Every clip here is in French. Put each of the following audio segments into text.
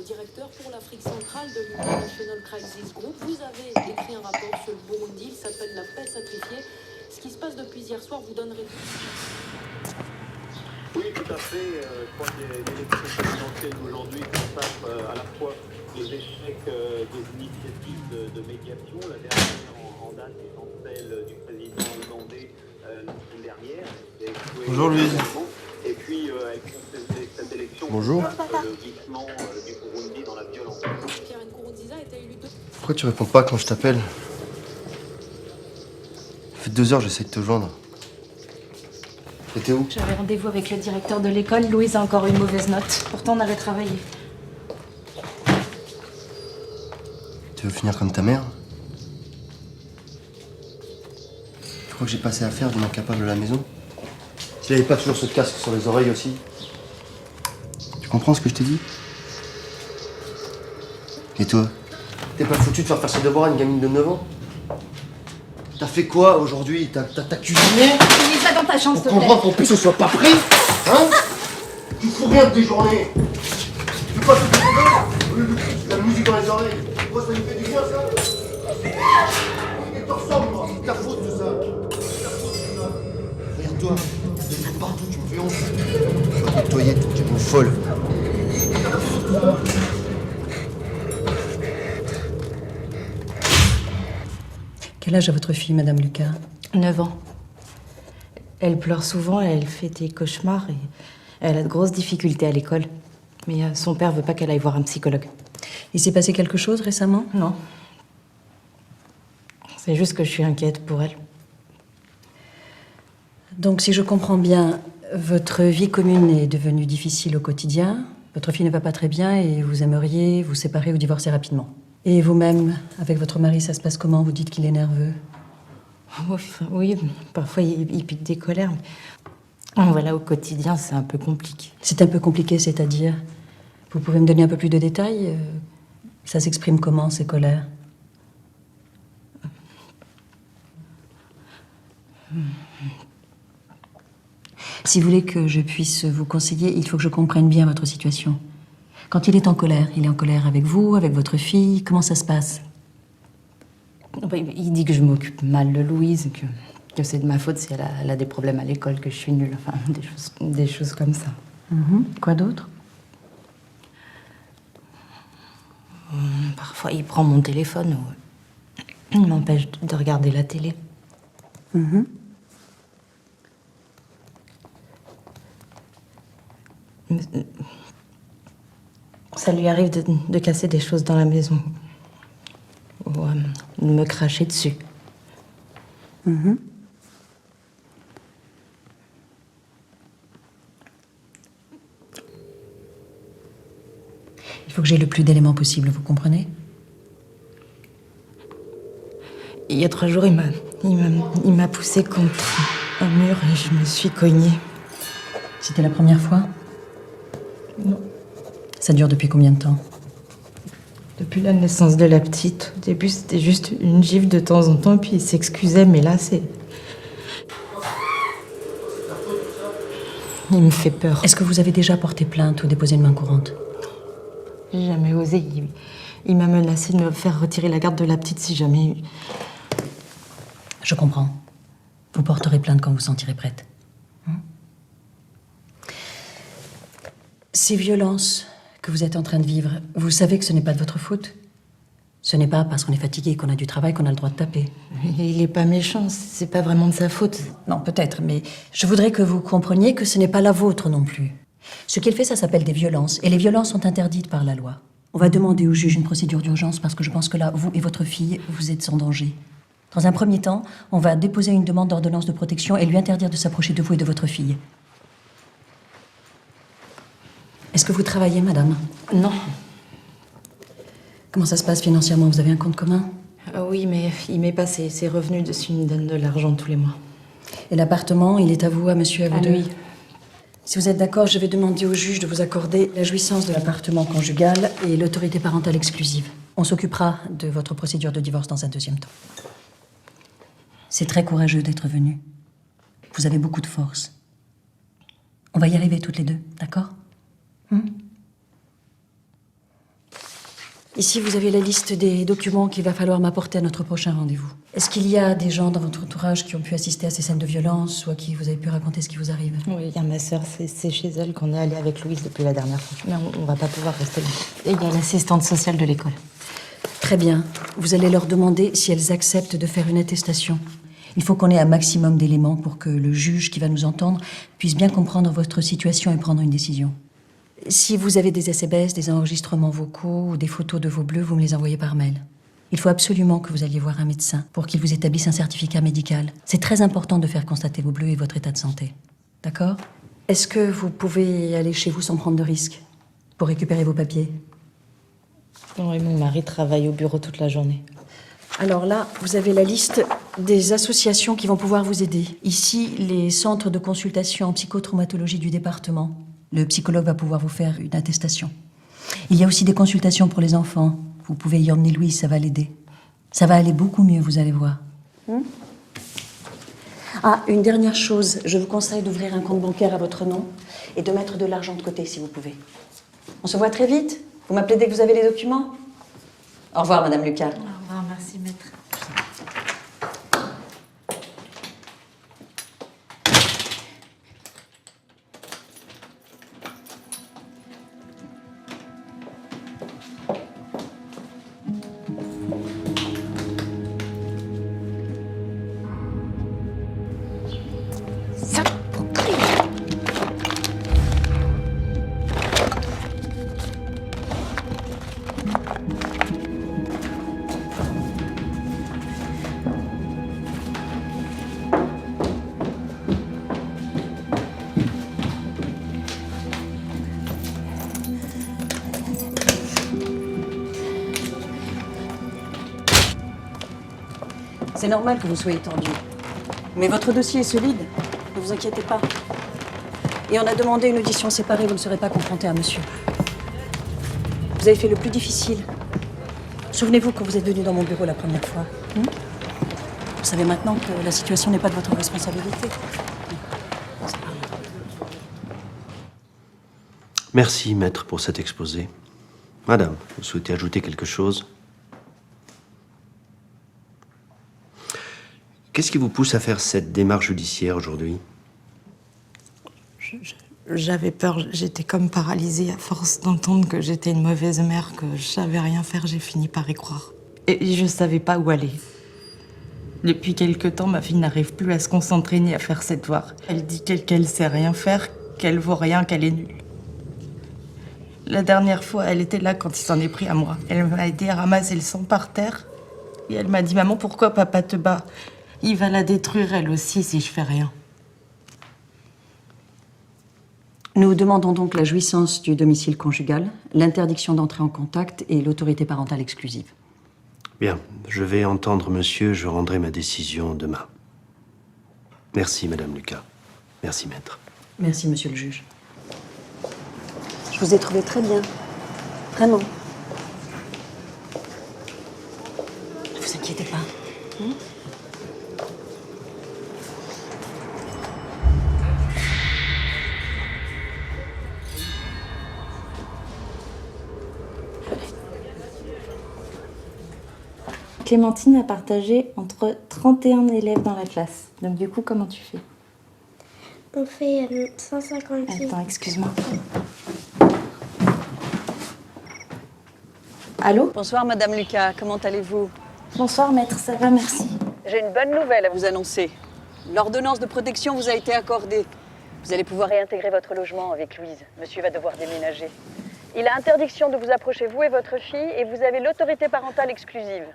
le directeur pour l'Afrique centrale de l'International Crisis Group. Vous avez écrit un rapport sur le Burundi, il s'appelle La paix sacrifiée. Ce qui se passe depuis hier soir vous donnerait... Oui, tout à fait. Je crois que l'élection présidentielle d'aujourd'hui consacre à la fois les échecs des initiatives de médiation. La dernière en date étant celle du président ougandais la semaine dernière. Bonjour Louise. Et puis, avec cette élection, bonjour. Le glissement du Burundi dans la violence. Pierre Nkurunziza était élu deux... Pourquoi tu réponds pas quand je t'appelle? Ça fait 2 heures que j'essaie de te joindre. T'étais où? J'avais rendez-vous avec le directeur de l'école. Louise a encore une mauvaise note. Pourtant, on avait travaillé. Tu veux finir comme ta mère? Tu crois que j'ai pas assez à faire d'une incapable à la maison? S'il avait pas toujours ce casque sur les oreilles aussi. Tu comprends ce que je t'ai dit? Et toi? T'es pas foutu de faire ses devoirs à une gamine de 9 ans? T'as fait quoi aujourd'hui? T'as cuisiné? Mets ça dans ta chambre, s'il te Pour plaît. comprendre qu'en plus on soit pas pris? Hein? Tu fous rien de tes journées? Tu veux pas te faire au lieu de foutre de la musique dans les oreilles? Moi ça lui fait du bien ça? Et t'en ressembles moi, c'est ta faute tout ça. C'est ta faute tout ça. Regarde-toi, des trucs partout, tu me fais honte. Tu vas te nettoyer, tu es une folle. C'est ta faute tout ça. Quel âge a votre fille, Madame Lucas? 9 ans. Elle pleure souvent, elle fait des cauchemars et elle a de grosses difficultés à l'école. Mais son père veut pas qu'elle aille voir un psychologue. Il s'est passé quelque chose récemment? Non. C'est juste que je suis inquiète pour elle. Donc, si je comprends bien, votre vie commune est devenue difficile au quotidien, votre fille ne va pas très bien et vous aimeriez vous séparer ou divorcer rapidement. Et vous-même, avec votre mari, ça se passe comment? Vous dites qu'il est nerveux. Oui, parfois il pique des colères. Mais voilà, au quotidien, c'est un peu compliqué. C'est un peu compliqué, c'est-à-dire? Vous pouvez me donner un peu plus de détails? Ça s'exprime comment, ces colères? Si vous voulez que je puisse vous conseiller, il faut que je comprenne bien votre situation. Quand il est en colère avec vous, avec votre fille, comment ça se passe? Il dit que je m'occupe mal de Louise, que c'est de ma faute si elle a des problèmes à l'école, que je suis nulle, enfin, des choses comme ça. Quoi d'autre? Parfois, il prend mon téléphone ou il m'empêche de regarder la télé. Ça lui arrive de casser des choses dans la maison. Ou de me cracher dessus. Il faut que j'ai le plus d'éléments possible, vous comprenez? Il y a 3 jours, il m'a poussé contre un mur et je me suis cognée. C'était la première fois? Non. Ça dure depuis combien de temps? Depuis la naissance de la petite. Au début, c'était juste une gifle de temps en temps, puis il s'excusait, mais là, c'est... Il me fait peur. Est-ce que vous avez déjà porté plainte ou déposé une main courante? J'ai jamais osé. Il m'a menacé de me faire retirer la garde de la petite si jamais... Je comprends. Vous porterez plainte quand vous vous sentirez prête. Ces violences que vous êtes en train de vivre, vous savez que ce n'est pas de votre faute? Ce n'est pas parce qu'on est fatigué, qu'on a du travail, qu'on a le droit de taper. Il est pas méchant, c'est pas vraiment de sa faute. Non, peut-être, mais je voudrais que vous compreniez que ce n'est pas la vôtre non plus. Ce qu'il fait, ça s'appelle des violences, et les violences sont interdites par la loi. On va demander au juge une procédure d'urgence parce que je pense que là, vous et votre fille, vous êtes en danger. Dans un premier temps, on va déposer une demande d'ordonnance de protection et lui interdire de s'approcher de vous et de votre fille. Est-ce que vous travaillez, madame? Non. Comment ça se passe financièrement? Vous avez un compte commun? Oui, mais il met pas ses revenus dessus, il me donne de l'argent tous les mois. Et l'appartement, il est à vous, à monsieur, à vous À deux? lui. Si vous êtes d'accord, je vais demander au juge de vous accorder la jouissance de l'appartement conjugal et l'autorité parentale exclusive. On s'occupera de votre procédure de divorce dans un deuxième temps. C'est très courageux d'être venu. Vous avez beaucoup de force. On va y arriver toutes les deux, d'accord? Ici, vous avez la liste des documents qu'il va falloir m'apporter à notre prochain rendez-vous. Est-ce qu'il y a des gens dans votre entourage qui ont pu assister à ces scènes de violence ou à qui vous avez pu raconter ce qui vous arrive? Oui, il y a ma sœur, c'est chez elle qu'on est allé avec Louise depuis la dernière fois. Mais on va pas pouvoir rester là. Et il y a l'assistante sociale de l'école. Très bien. Vous allez leur demander si elles acceptent de faire une attestation. Il faut qu'on ait un maximum d'éléments pour que le juge qui va nous entendre puisse bien comprendre votre situation et prendre une décision. Si vous avez des SMS, des enregistrements vocaux ou des photos de vos bleus, vous me les envoyez par mail. Il faut absolument que vous alliez voir un médecin pour qu'il vous établisse un certificat médical. C'est très important de faire constater vos bleus et votre état de santé. D'accord? Est-ce que vous pouvez aller chez vous sans prendre de risques pour récupérer vos papiers? Oui, mon mari travaille au bureau toute la journée. Alors là, vous avez la liste des associations qui vont pouvoir vous aider. Ici, les centres de consultation en psychotraumatologie du département. Le psychologue va pouvoir vous faire une attestation. Il y a aussi des consultations pour les enfants. Vous pouvez y emmener Louise, ça va l'aider. Ça va aller beaucoup mieux, vous allez voir. Ah, une dernière chose. Je vous conseille d'ouvrir un compte bancaire à votre nom et de mettre de l'argent de côté, si vous pouvez. On se voit très vite. Vous m'appelez dès que vous avez les documents. Au revoir, Madame Lucas. Au revoir, merci maître. C'est normal que vous soyez tendu. Mais votre dossier est solide, ne vous inquiétez pas. Et on a demandé une audition séparée, vous ne serez pas confronté à monsieur. Vous avez fait le plus difficile. Souvenez-vous quand vous êtes venu dans mon bureau la première fois. Vous savez maintenant que la situation n'est pas de votre responsabilité. Merci, maître, pour cet exposé. Madame, vous souhaitez ajouter quelque chose? Qu'est-ce qui vous pousse à faire cette démarche judiciaire aujourd'hui? J'avais peur, j'étais comme paralysée à force d'entendre que j'étais une mauvaise mère, que je savais rien faire, j'ai fini par y croire. Et je savais pas où aller. Depuis quelque temps, ma fille n'arrive plus à se concentrer ni à faire ses devoirs. Elle dit qu'elle sait rien faire, qu'elle vaut rien, qu'elle est nulle. La dernière fois, elle était là quand il s'en est pris à moi. Elle m'a aidé à ramasser le sang par terre. Et elle m'a dit, maman, pourquoi papa te bat? Il va la détruire elle aussi si je fais rien. Nous demandons donc la jouissance du domicile conjugal, l'interdiction d'entrer en contact et l'autorité parentale exclusive. Bien, je vais entendre monsieur, je rendrai ma décision demain. Merci, Madame Lucas. Merci, maître. Merci, monsieur le juge. Je vous ai trouvé très bien. Vraiment. Ne vous inquiétez pas. Clémentine a partagé entre 31 élèves dans la classe. Donc du coup, comment tu fais? On fait 156. Attends, excuse-moi. Allô? Bonsoir, Madame Lucas. Comment allez-vous? Bonsoir, maître. Ça va, merci. J'ai une bonne nouvelle à vous annoncer. L'ordonnance de protection vous a été accordée. Vous allez pouvoir réintégrer votre logement avec Louise. Monsieur va devoir déménager. Il a interdiction de vous approcher, vous et votre fille, et vous avez l'autorité parentale exclusive.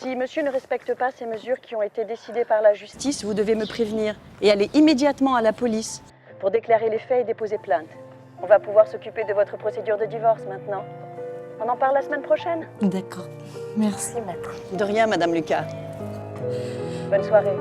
Si monsieur ne respecte pas ces mesures qui ont été décidées par la justice, vous devez me prévenir et aller immédiatement à la police pour déclarer les faits et déposer plainte. On va pouvoir s'occuper de votre procédure de divorce maintenant. On en parle la semaine prochaine? D'accord. Merci, maître. De rien, Madame Lucas. Bonne soirée.